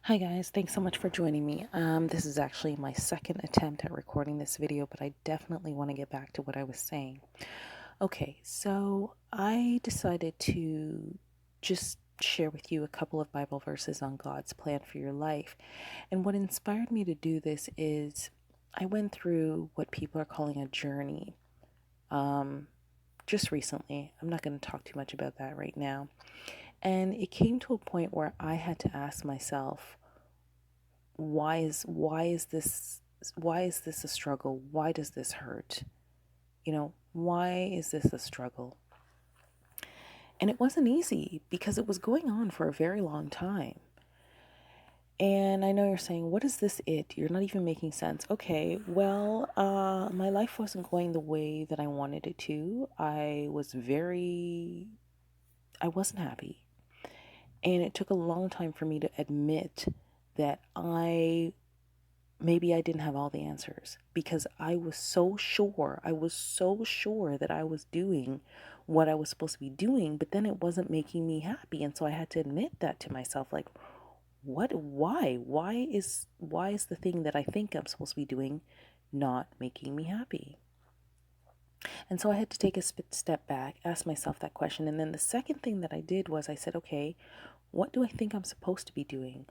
Hi guys, thanks so much for joining me. This is actually my second attempt at recording this video, but I definitely want to get back to what I was saying. Okay, so I decided to just share with you a couple of Bible verses on God's plan for your life. And what inspired me to do this is I went through what people are calling a journey just recently. I'm not going to talk too much about that right now. And it came to a point where I had to ask myself, why is this a struggle? Why does this hurt? Why is this a struggle? And it wasn't easy because it was going on for a very long time. And I know you're saying, what is this it? You're not even making sense. Okay, well, my life wasn't going the way that I wanted it to. I wasn't happy. And it took a long time for me to admit that maybe I didn't have all the answers, because I was so sure that I was doing what I was supposed to be doing, but then it wasn't making me happy. And so I had to admit that to myself, like, why is the thing that I think I'm supposed to be doing not making me happy? And so I had to take a step back, ask myself that question. And then the second thing that I did was I said, okay, what do I think I'm supposed to be doing?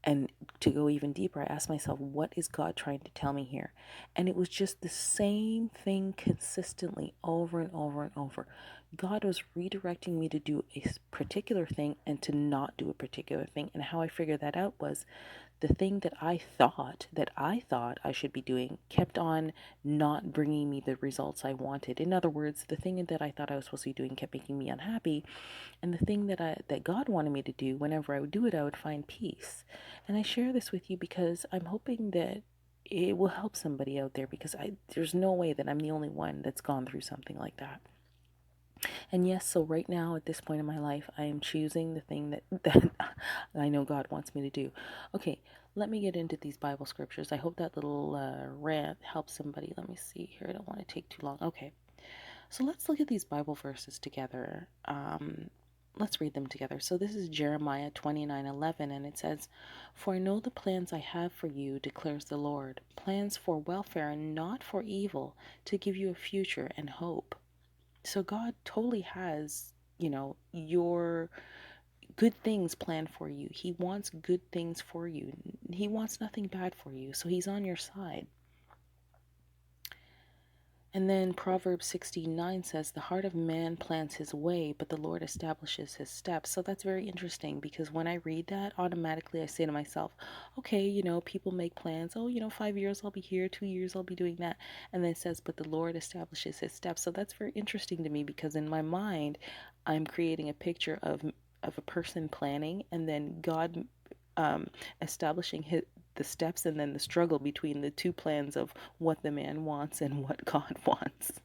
And to go even deeper, I asked myself, what is God trying to tell me here? And it was just the same thing consistently over and over and over. God was redirecting me to do a particular thing and to not do a particular thing. And how I figured that out was the thing that I thought I should be doing kept on not bringing me the results I wanted. In other words, the thing that I thought I was supposed to be doing kept making me unhappy, and the thing that God wanted me to do, whenever I would do it, I would find peace. And I share this with you because I'm hoping that it will help somebody out there, because there's no way that I'm the only one that's gone through something like that. And yes, so right now at this point in my life, I am choosing the thing that I know God wants me to do. Okay, let me get into these Bible scriptures. I hope that little rant helps somebody. Let me see here. I don't want to take too long. Okay, so let's look at these Bible verses together. Let's read them together. So this is Jeremiah 29:11, and it says, "For I know the plans I have for you, declares the Lord, plans for welfare and not for evil, to give you a future and hope." So God totally has, your good things planned for you. He wants good things for you. He wants nothing bad for you. So he's on your side. And then Proverbs 16:9 says, "The heart of man plans his way, but the Lord establishes his steps." So that's very interesting, because when I read that, automatically I say to myself, okay, people make plans. Oh, 5 years I'll be here, 2 years I'll be doing that. And then it says, but the Lord establishes his steps. So that's very interesting to me, because in my mind, I'm creating a picture of a person planning, and then God establishing the steps, and then the struggle between the two plans of what the man wants and what God wants.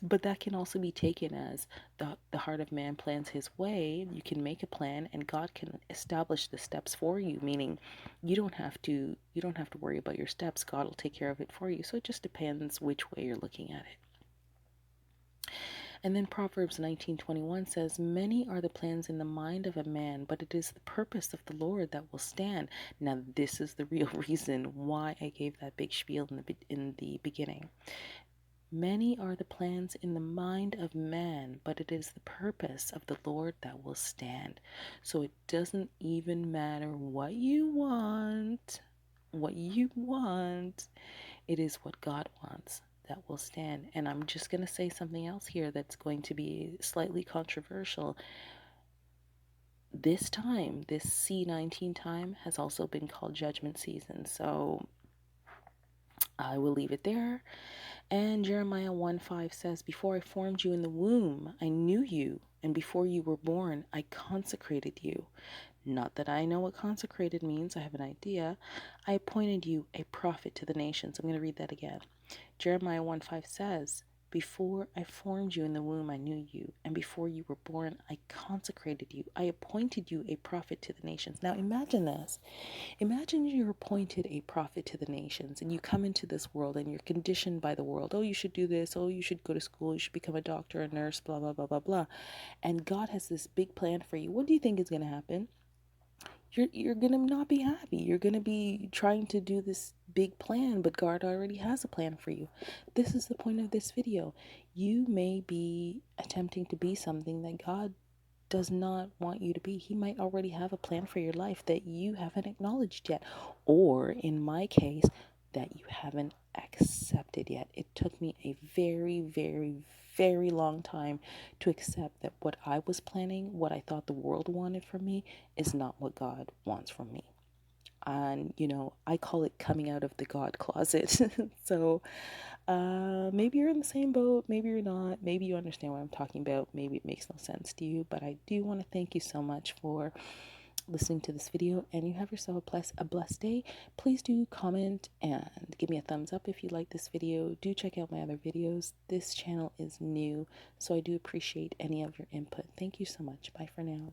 But that can also be taken as the heart of man plans his way. You can make a plan and God can establish the steps for you, meaning you don't have to worry about your steps. God will take care of it for you. So it just depends which way you're looking at it. And then Proverbs 19:21 says, "Many are the plans in the mind of a man, but it is the purpose of the Lord that will stand." Now, this is the real reason why I gave that big spiel in the beginning. Many are the plans in the mind of man, but it is the purpose of the Lord that will stand. So it doesn't even matter what you want. What you want, it is what God wants that will stand. And I'm just going to say something else here that's going to be slightly controversial. This time, this C19 time, has also been called judgment season. So I will leave it there. And Jeremiah 1:5 says, "Before I formed you in the womb, I knew you. And before you were born, I consecrated you." Not that I know what consecrated means, I have an idea. "I appointed you a prophet to the nations." I'm going to read that again. Jeremiah 1:5 says, "Before I formed you in the womb, I knew you. And before you were born, I consecrated you. I appointed you a prophet to the nations." Now imagine this. Imagine you're appointed a prophet to the nations, and you come into this world and you're conditioned by the world. Oh, you should do this. Oh, you should go to school. You should become a doctor, a nurse, blah, blah, blah, blah, blah. And God has this big plan for you. What do you think is going to happen? you're going to not be happy. You're going to be trying to do this big plan, but God already has a plan for you. This is the point of this video. You may be attempting to be something that God does not want you to be. He might already have a plan for your life that you haven't acknowledged yet, or in my case, that you haven't accepted yet. It took me a very, very, very long time to accept that what I was planning, what I thought the world wanted from me, is not what God wants from me. And, I call it coming out of the God closet. So, maybe you're in the same boat, maybe you're not, maybe you understand what I'm talking about, maybe it makes no sense to you, but I do want to thank you so much for listening to this video, and you have yourself a blessed day. Please do comment and give me a thumbs up if you like this video. Do check out my other videos. This channel is new, so I do appreciate any of your input. Thank you so much. Bye for now.